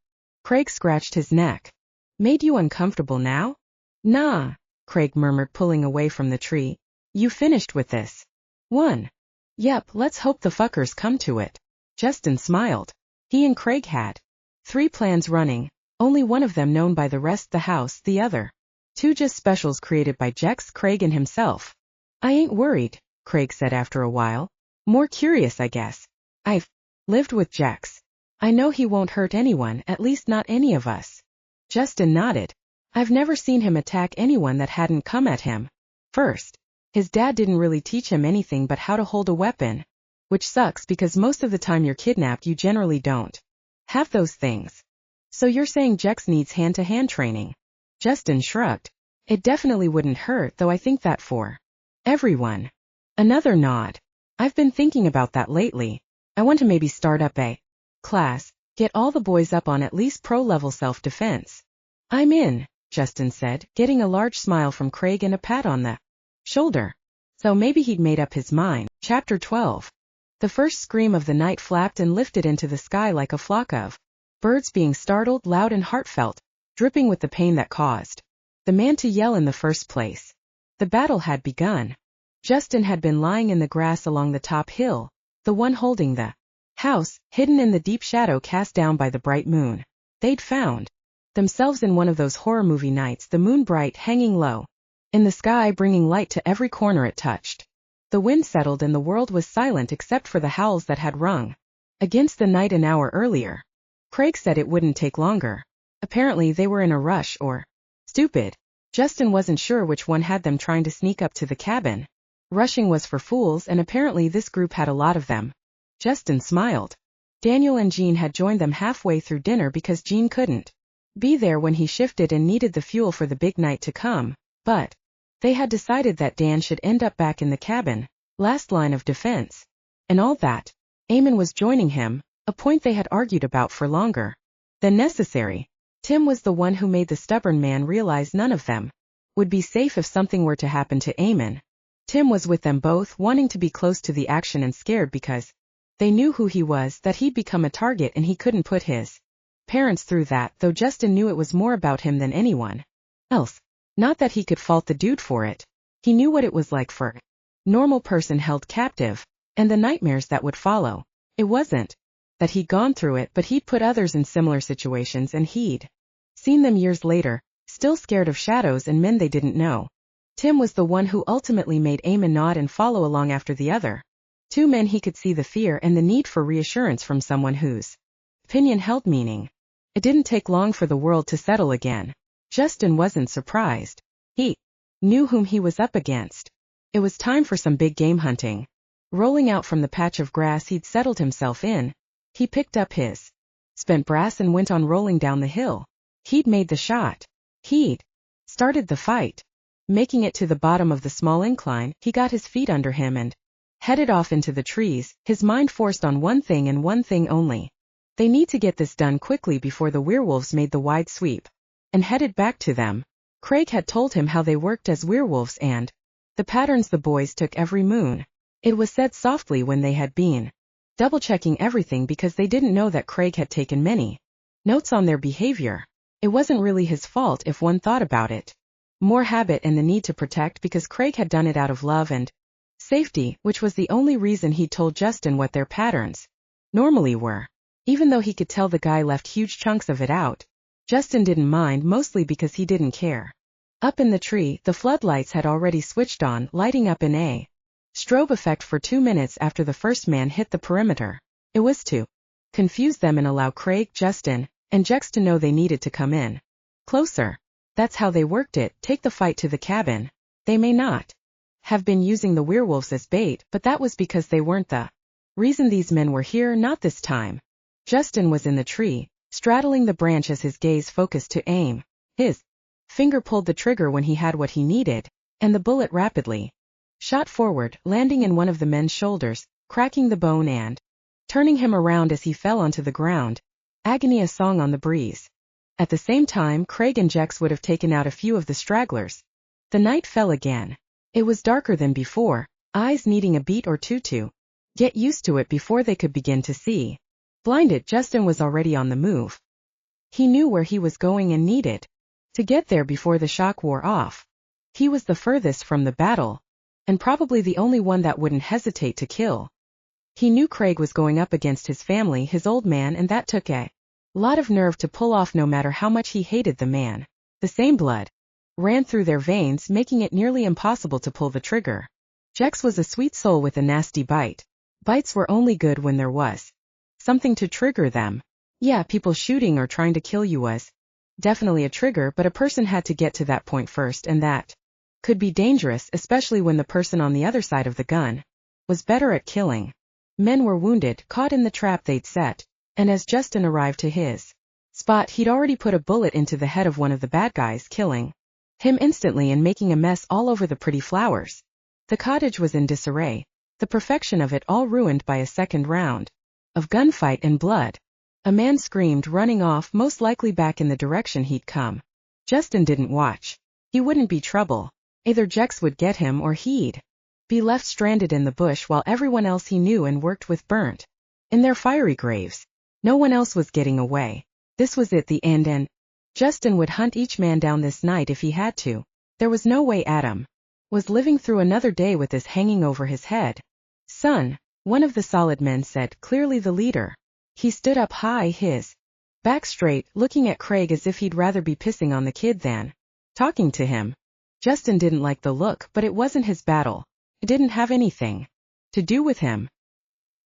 Craig scratched his neck. Made you uncomfortable now? Nah, Craig murmured, pulling away from the tree. You finished with this one? Yep, let's hope the fuckers come to it. Justin smiled. He and Craig had 3 plans running, only one of them known by the rest the house, the other 2 just specials created by Jex, Craig, and himself. I ain't worried, Craig said after a while. More curious, I guess. I've lived with Jex. I know he won't hurt anyone, at least not any of us. Justin nodded. I've never seen him attack anyone that hadn't come at him first. His dad didn't really teach him anything but how to hold a weapon, which sucks because most of the time you're kidnapped you generally don't have those things. So you're saying Jex needs hand-to-hand training? Justin shrugged. It definitely wouldn't hurt, though I think that for everyone. Another nod. I've been thinking about that lately. I want to maybe start up a class, get all the boys up on at least pro-level self-defense. I'm in, Justin said, getting a large smile from Craig and a pat on the shoulder. So maybe he'd made up his mind. Chapter 12. The first scream of the night flapped and lifted into the sky like a flock of birds being startled, loud and heartfelt, dripping with the pain that caused the man to yell in the first place. The battle had begun. Justin had been lying in the grass along the top hill, the one holding the house, hidden in the deep shadow cast down by the bright moon. They'd found themselves in one of those horror movie nights, the moon bright, hanging low in the sky, bringing light to every corner it touched. The wind settled and the world was silent except for the howls that had rung against the night an hour earlier. Craig said it wouldn't take longer. Apparently they were in a rush or stupid. Justin wasn't sure which one had them trying to sneak up to the cabin. Rushing was for fools, and apparently this group had a lot of them. Justin smiled. Daniel and Jean had joined them halfway through dinner because Jean couldn't be there when he shifted and needed the fuel for the big night to come, but they had decided that Dan should end up back in the cabin, last line of defense. And all that. Eamon was joining him, a point they had argued about for longer than necessary. Tim was the one who made the stubborn man realize none of them would be safe if something were to happen to Eamon. Tim was with them both, wanting to be close to the action and scared because they knew who he was, that he'd become a target and he couldn't put his parents through that, though Justin knew it was more about him than anyone else. Not that he could fault the dude for it. He knew what it was like for a normal person held captive, and the nightmares that would follow. It wasn't that he'd gone through it, but he'd put others in similar situations, and he'd seen them years later, still scared of shadows and men they didn't know. Tim was the one who ultimately made Eamon nod and follow along after the other 2 men. He could see the fear and the need for reassurance from someone whose opinion held meaning. It didn't take long for the world to settle again. Justin wasn't surprised. He knew whom he was up against. It was time for some big game hunting. Rolling out from the patch of grass he'd settled himself in, he picked up his spent brass and went on rolling down the hill. He'd made the shot. He'd started the fight. Making it to the bottom of the small incline, he got his feet under him and headed off into the trees, his mind forced on one thing and one thing only. They need to get this done quickly before the werewolves made the wide sweep and headed back to them. Craig had told him how they worked as werewolves and the patterns the boys took every moon. It was said softly when they had been double-checking everything because they didn't know that Craig had taken many notes on their behavior. It wasn't really his fault if one thought about it. More habit and the need to protect because Craig had done it out of love and safety, which was the only reason he told Justin what their patterns normally were. Even though he could tell the guy left huge chunks of it out, Justin didn't mind, mostly because he didn't care. Up in the tree, the floodlights had already switched on, lighting up in a strobe effect for 2 minutes after the first man hit the perimeter. It was to confuse them and allow Craig, Justin, and Jex to know they needed to come in closer. That's how they worked it, take the fight to the cabin. They may not have been using the werewolves as bait, but that was because they weren't the reason these men were here, not this time. Justin was in the tree, straddling the branch as his gaze focused to aim. His finger pulled the trigger when he had what he needed, and the bullet rapidly shot forward, landing in one of the men's shoulders, cracking the bone and turning him around as he fell onto the ground. Agony a song on the breeze. At the same time, Craig and Jex would have taken out a few of the stragglers. The night fell again. It was darker than before, eyes needing a beat or two to get used to it before they could begin to see. Blinded, Justin was already on the move. He knew where he was going and needed to get there before the shock wore off. He was the furthest from the battle, and probably the only one that wouldn't hesitate to kill. He knew Craig was going up against his family, his old man, and that took a lot of nerve to pull off no matter how much he hated the man. The same blood ran through their veins, making it nearly impossible to pull the trigger. Jex was a sweet soul with a nasty bite. Bites were only good when there was something to trigger them. Yeah, people shooting or trying to kill you was definitely a trigger, but a person had to get to that point first, and that could be dangerous, especially when the person on the other side of the gun was better at killing. Men were wounded, caught in the trap they'd set, and as Justin arrived to his spot, he'd already put a bullet into the head of one of the bad guys, killing him instantly and making a mess all over the pretty flowers. The cottage was in disarray, the perfection of it all ruined by a second round of gunfight and blood. A man screamed, running off, most likely back in the direction he'd come. Justin didn't watch. He wouldn't be trouble. Either Jex would get him or he'd be left stranded in the bush while everyone else he knew and worked with burnt in their fiery graves. No one else was getting away. This was it, the end, and Justin would hunt each man down this night if he had to. There was no way Adam was living through another day with this hanging over his head. Son, one of the solid men said, clearly the leader. He stood up high, his back straight, looking at Craig as if he'd rather be pissing on the kid than talking to him. Justin didn't like the look, but it wasn't his battle. It didn't have anything to do with him.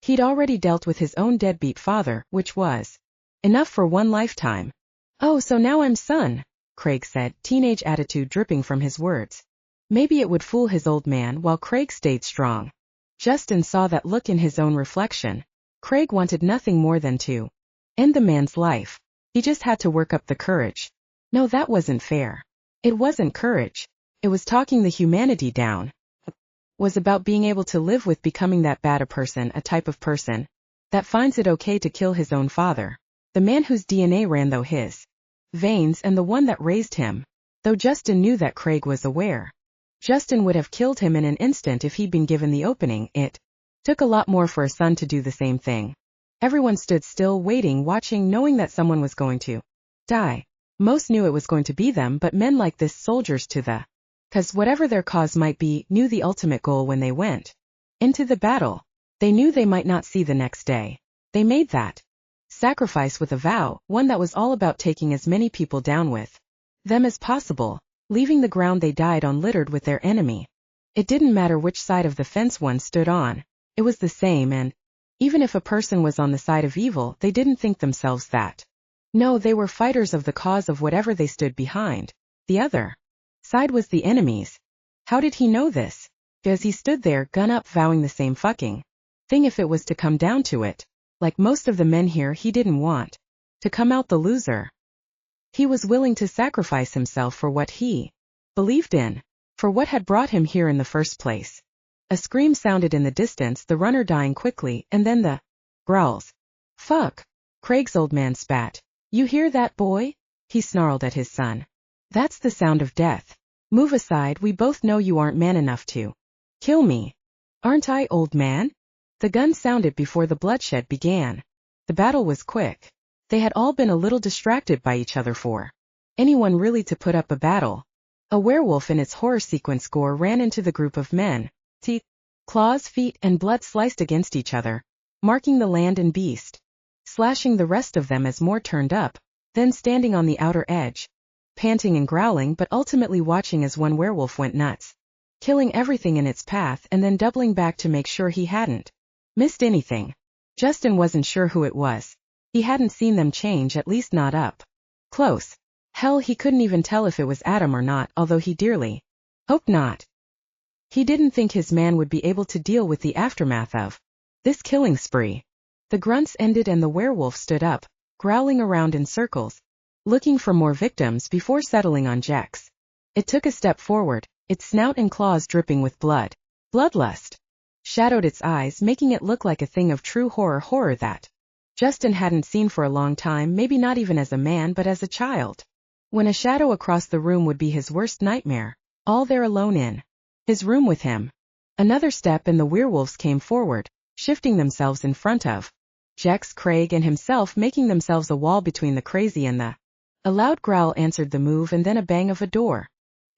He'd already dealt with his own deadbeat father, which was enough for one lifetime. Oh, so now I'm son, Craig said, teenage attitude dripping from his words. Maybe it would fool his old man while Craig stayed strong. Justin saw that look in his own reflection. Craig wanted nothing more than to end the man's life. He just had to work up the courage. No, that wasn't fair. It wasn't courage. It was talking the humanity down. It was about being able to live with becoming that bad a person, a type of person that finds it okay to kill his own father. The man whose DNA ran through his veins and the one that raised him. Though Justin knew that Craig was aware. Justin would have killed him in an instant if he'd been given the opening. It took a lot more for a son to do the same thing. Everyone stood still, waiting, watching, knowing that someone was going to die. Most knew it was going to be them, but men like this, soldiers to the cause, whatever their cause might be, knew the ultimate goal when they went into the battle. They knew they might not see the next day. They made that sacrifice with a vow, one that was all about taking as many people down with them as possible, leaving the ground they died on littered with their enemy. It didn't matter which side of the fence one stood on. It was the same, and even if a person was on the side of evil, they didn't think themselves that. No, they were fighters of the cause of whatever they stood behind. The other side was the enemy's. How did he know this? Because he stood there, gun up, vowing the same fucking thing if it was to come down to it. Like most of the men here, he didn't want to come out the loser. He was willing to sacrifice himself for what he believed in, for what had brought him here in the first place. A scream sounded in the distance, the runner dying quickly, and then the growls. Fuck. Craig's old man spat. You hear that, boy? He snarled at his son. That's the sound of death. Move aside, we both know you aren't man enough to kill me. Aren't I, old man? The gun sounded before the bloodshed began. The battle was quick. They had all been a little distracted by each other for anyone really to put up a battle. A werewolf in its horror sequence gore ran into the group of men. Teeth, claws, feet, and blood sliced against each other, marking the land and beast, slashing the rest of them as more turned up, then standing on the outer edge, panting and growling but ultimately watching as one werewolf went nuts, killing everything in its path and then doubling back to make sure he hadn't missed anything. Justin wasn't sure who it was. He hadn't seen them change, at least not up close. Hell, he couldn't even tell if it was Adam or not, although he dearly hoped not. He didn't think his man would be able to deal with the aftermath of this killing spree. The grunts ended and the werewolf stood up, growling around in circles, looking for more victims before settling on Jex. It took a step forward, its snout and claws dripping with blood. Bloodlust shadowed its eyes, making it look like a thing of true horror that Justin hadn't seen for a long time, maybe not even as a man but as a child, when a shadow across the room would be his worst nightmare, all there alone in his room with him. Another step and the werewolves came forward, shifting themselves in front of Jex, Craig, and himself, making themselves a wall between the crazy and the. A loud growl answered the move and then a bang of a door.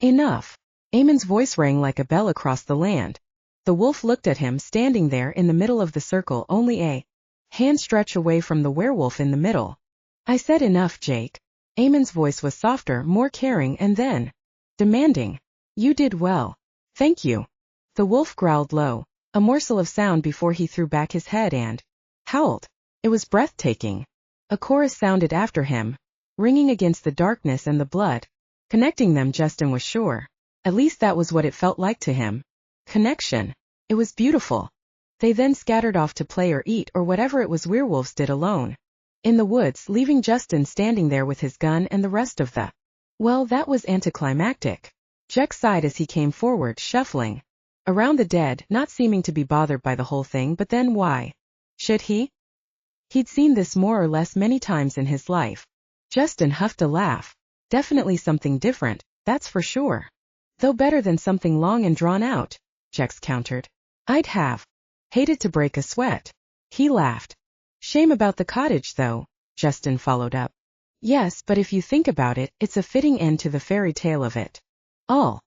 Enough! Eamon's voice rang like a bell across the land. The wolf looked at him, standing there in the middle of the circle, only a hand stretch away from the werewolf in the middle. I said enough, Jake. Eamon's voice was softer, more caring, and then demanding. You did well. Thank you. The wolf growled low, a morsel of sound before he threw back his head and howled. It was breathtaking. A chorus sounded after him, ringing against the darkness and the blood, connecting them. Justin was sure. At least that was what it felt like to him. Connection. It was beautiful. They then scattered off to play or eat or whatever it was werewolves did alone in the woods, leaving Justin standing there with his gun and the rest of the. Well, that was anticlimactic. Jex sighed as he came forward, shuffling around the dead, not seeming to be bothered by the whole thing. But then why should he? He'd seen this more or less many times in his life. Justin huffed a laugh. Definitely something different, that's for sure. Though better than something long and drawn out, Jex countered. I'd have hated to break a sweat. He laughed. Shame about the cottage, though, Justin followed up. Yes, but if you think about it, it's a fitting end to the fairy tale of it all.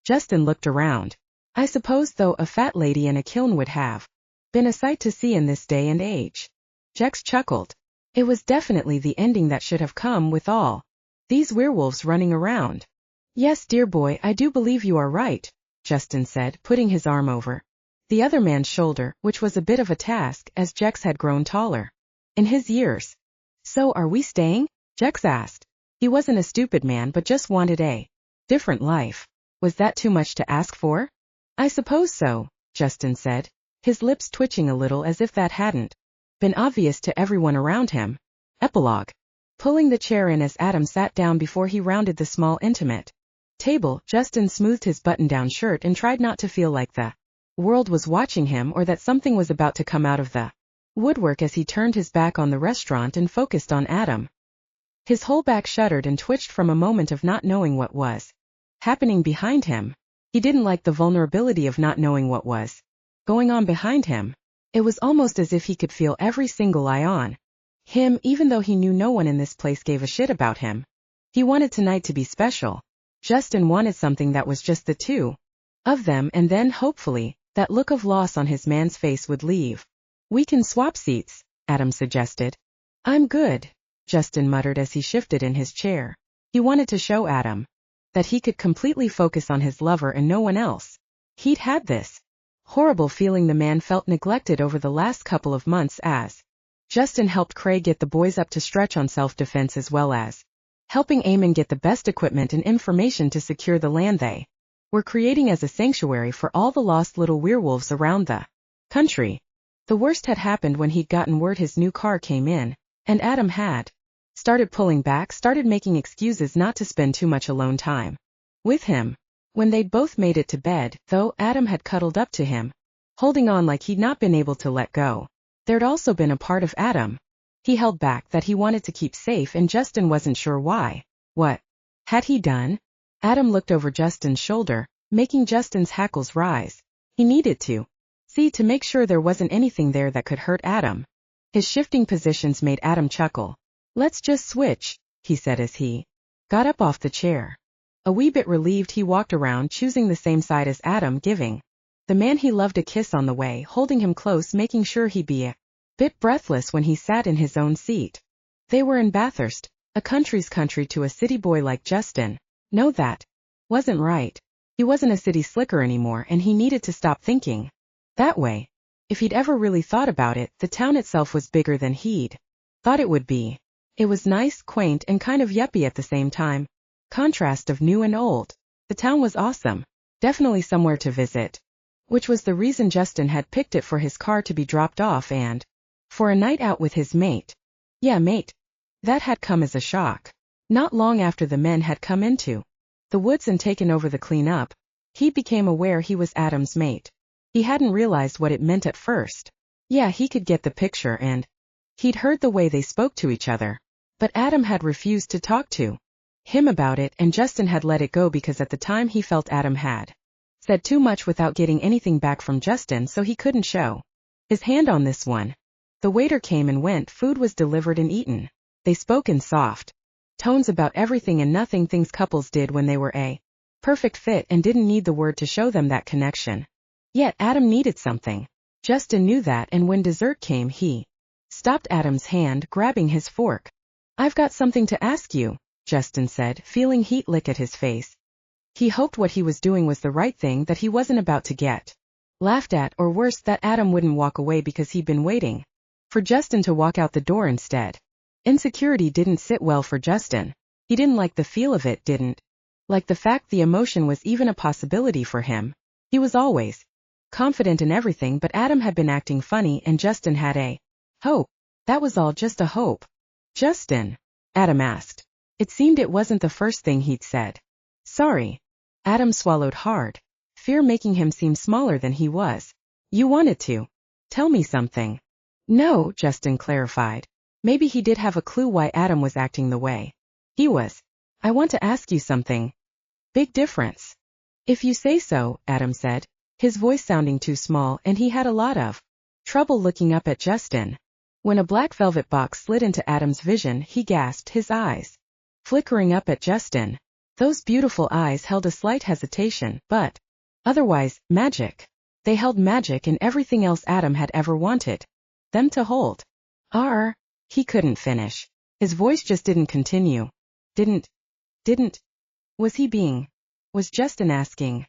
Justin looked around. I suppose, though, a fat lady in a kiln would have been a sight to see in this day and age. Jex chuckled. It was definitely the ending that should have come with all these werewolves running around. Yes, dear boy, I do believe you are right, Justin said, putting his arm over the other man's shoulder, which was a bit of a task as Jex had grown taller in his years. So are we staying? Jex asked. He wasn't a stupid man but just wanted a different life. Was that too much to ask for? I suppose so, Justin said, his lips twitching a little as if that hadn't been obvious to everyone around him. Epilogue. Pulling the chair in as Adam sat down before he rounded the small intimate table, Justin smoothed his button-down shirt and tried not to feel like the world was watching him or that something was about to come out of the woodwork as he turned his back on the restaurant and focused on Adam. His whole back shuddered and twitched from a moment of not knowing what was happening behind him. He didn't like the vulnerability of not knowing what was going on behind him. It was almost as if he could feel every single eye on him, even though he knew no one in this place gave a shit about him. He wanted tonight to be special. Justin wanted something that was just the two of them, and then, hopefully, that look of loss on his man's face would leave. We can swap seats, Adam suggested. I'm good, Justin muttered as he shifted in his chair. He wanted to show Adam that he could completely focus on his lover and no one else. He'd had this horrible feeling the man felt neglected over the last couple of months as Justin helped Craig get the boys up to stretch on self-defense as well as helping Eamon get the best equipment and information to secure the land they were creating as a sanctuary for all the lost little werewolves around the country. The worst had happened when he'd gotten word his new car came in, and Adam had started pulling back, started making excuses not to spend too much alone time with him. When they'd both made it to bed, though, Adam had cuddled up to him, holding on like he'd not been able to let go. There'd also been a part of Adam he held back that he wanted to keep safe, and Justin wasn't sure why. What had he done? Adam looked over Justin's shoulder, making Justin's hackles rise. He needed to See to make sure there wasn't anything there that could hurt Adam. His shifting positions made Adam chuckle. Let's just switch, he said as he got up off the chair. A wee bit relieved, he walked around, choosing the same side as Adam, giving the man he loved a kiss on the way, holding him close, making sure he'd be a bit breathless when he sat in his own seat. They were in Bathurst, a country's country to a city boy like Justin. No, that wasn't right. He wasn't a city slicker anymore, and he needed to stop thinking that way. If he'd ever really thought about it, the town itself was bigger than he'd thought it would be. It was nice, quaint, and kind of yuppie at the same time. Contrast of new and old. The town was awesome. Definitely somewhere to visit. Which was the reason Justin had picked it for his car to be dropped off and for a night out with his mate. Yeah, mate. That had come as a shock. Not long after the men had come into the woods and taken over the cleanup, he became aware he was Adam's mate. He hadn't realized what it meant at first. Yeah, he could get the picture, and he'd heard the way they spoke to each other. But Adam had refused to talk to him about it, and Justin had let it go because at the time he felt Adam had said too much without getting anything back from Justin, so he couldn't show his hand on this one. The waiter came and went, food was delivered and eaten. They spoke in soft tones about everything and nothing, things couples did when they were a perfect fit and didn't need the word to show them that connection. Yet Adam needed something. Justin knew that, and when dessert came he stopped Adam's hand, grabbing his fork. I've got something to ask you, Justin said, feeling heat lick at his face. He hoped what he was doing was the right thing, that he wasn't about to get laughed at, or worse, that Adam wouldn't walk away because he'd been waiting for Justin to walk out the door instead. Insecurity didn't sit well for Justin. He didn't like the feel of it, didn't like the fact the emotion was even a possibility for him. He was always confident in everything, but Adam had been acting funny, and Justin had a hope. That was all, just a hope. Justin? Adam asked. It seemed it wasn't the first thing he'd said. Sorry. Adam swallowed hard, fear making him seem smaller than he was. You wanted to tell me something. No, Justin clarified. Maybe he did have a clue why Adam was acting the way he was. I want to ask you something. Big difference. If you say so, Adam said, his voice sounding too small, and he had a lot of trouble looking up at Justin. When a black velvet box slid into Adam's vision, he gasped, his eyes flickering up at Justin. Those beautiful eyes held a slight hesitation, but otherwise, magic. They held magic and everything else Adam had ever wanted them to hold. He couldn't finish. His voice just didn't continue. Didn't. Was Justin asking?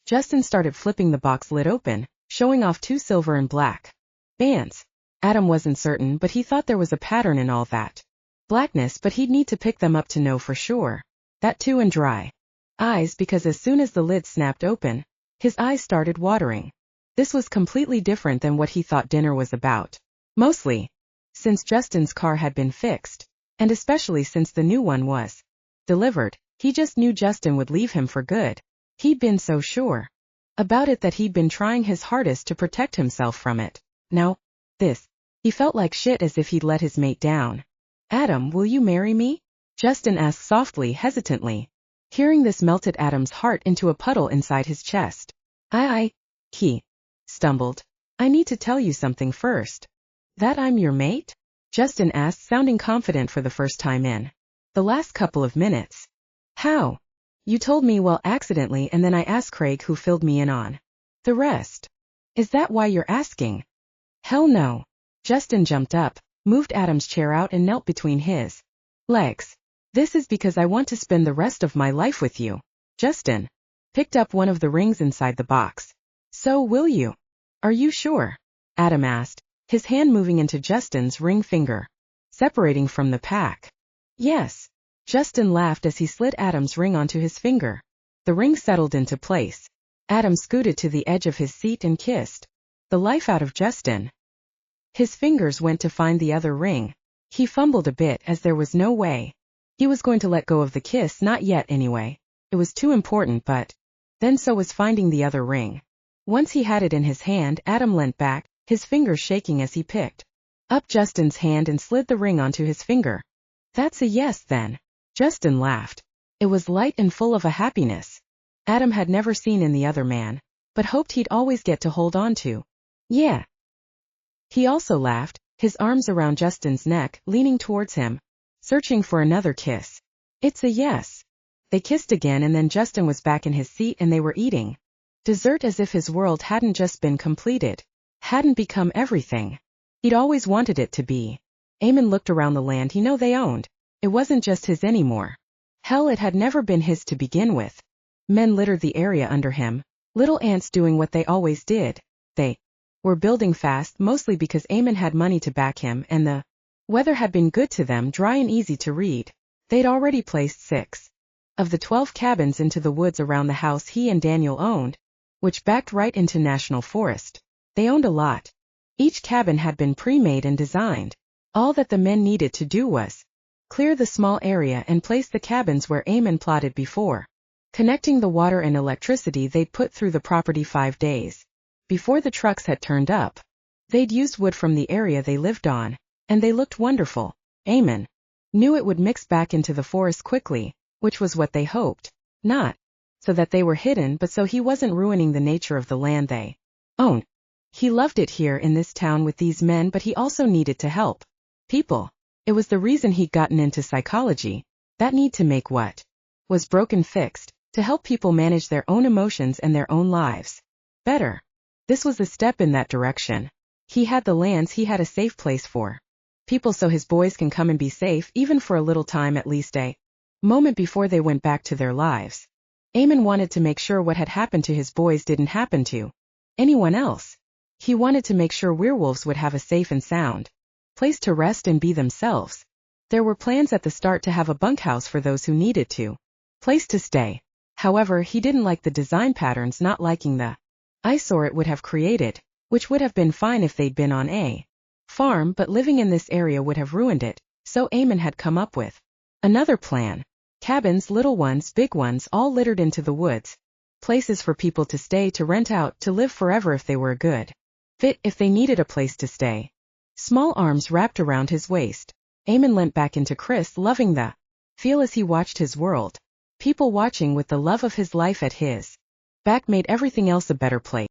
Justin started flipping the box lid open, showing off 2 silver and black bands. Adam wasn't certain, but he thought there was a pattern in all that blackness, but he'd need to pick them up to know for sure. That too, and dry eyes, because as soon as the lid snapped open, his eyes started watering. This was completely different than what he thought dinner was about. Mostly since Justin's car had been fixed, and especially since the new one was delivered, he just knew Justin would leave him for good. He'd been so sure about it that he'd been trying his hardest to protect himself from it. Now, he felt like shit, as if he'd let his mate down. Adam, will you marry me? Justin asked softly, hesitantly. Hearing this melted Adam's heart into a puddle inside his chest. He stumbled. I need to tell you something first. That I'm your mate? Justin asked, sounding confident for the first time in the last couple of minutes. How? You told me, well, accidentally, and then I asked Craig, who filled me in on the rest. Is that why you're asking? Hell no. Justin jumped up, moved Adam's chair out, and knelt between his legs. This is because I want to spend the rest of my life with you. Justin picked up one of the rings inside the box. So will you? Are you sure? Adam asked, his hand moving into Justin's ring finger, separating from the pack. Yes. Justin laughed as he slid Adam's ring onto his finger. The ring settled into place. Adam scooted to the edge of his seat and kissed the life out of Justin. His fingers went to find the other ring. He fumbled a bit, as there was no way he was going to let go of the kiss, not yet anyway. It was too important, but then so was finding the other ring. Once he had it in his hand, Adam leant back, his fingers shaking as he picked up Justin's hand and slid the ring onto his finger. That's a yes, then. Justin laughed. It was light and full of a happiness Adam had never seen in the other man. but hoped he'd always get to hold on to. Yeah. He also laughed, his arms around Justin's neck, leaning towards him, searching for another kiss. It's a yes. They kissed again and then Justin was back in his seat and they were eating dessert as if his world hadn't just been completed, hadn't become everything he'd always wanted it to be. Eamon looked around the land he knew they owned. It wasn't just his anymore. Hell, it had never been his to begin with. Men littered the area under him, little ants doing what they always did. They were building fast, mostly because Eamon had money to back him and the weather had been good to them, dry and easy to read. They'd already placed 6 of the 12 cabins into the woods around the house he and Daniel owned, which backed right into National Forest. They owned a lot. Each cabin had been pre-made and designed. All that the men needed to do was clear the small area and place the cabins where Eamon plotted before, connecting the water and electricity they'd put through the property 5 days before the trucks had turned up. They'd used wood from the area they lived on, and they looked wonderful. Eamon knew it would mix back into the forest quickly, which was what they hoped. Not so that they were hidden, but so he wasn't ruining the nature of the land they owned. He loved it here in this town with these men, but he also needed to help people. It was the reason he'd gotten into psychology, that need to make what was broken fixed, to help people manage their own emotions and their own lives better. This was a step in that direction. He had the lands, he had a safe place for people so his boys can come and be safe, even for a little time, at least a moment before they went back to their lives. Eamon wanted to make sure what had happened to his boys didn't happen to anyone else. He wanted to make sure werewolves would have a safe and sound place to rest and be themselves. There were plans at the start to have a bunkhouse for those who needed to place to stay. However, he didn't like the design patterns, not liking the eyesore it would have created, which would have been fine if they'd been on a farm, but living in this area would have ruined it, so Eamon had come up with another plan. Cabins, little ones, big ones, all littered into the woods. Places for people to stay, to rent out, to live forever if they were a good fit, if they needed a place to stay. Small arms wrapped around his waist. Eamon leant back into Chris, loving the feel as he watched his world. People watching with the love of his life at his back made everything else a better place.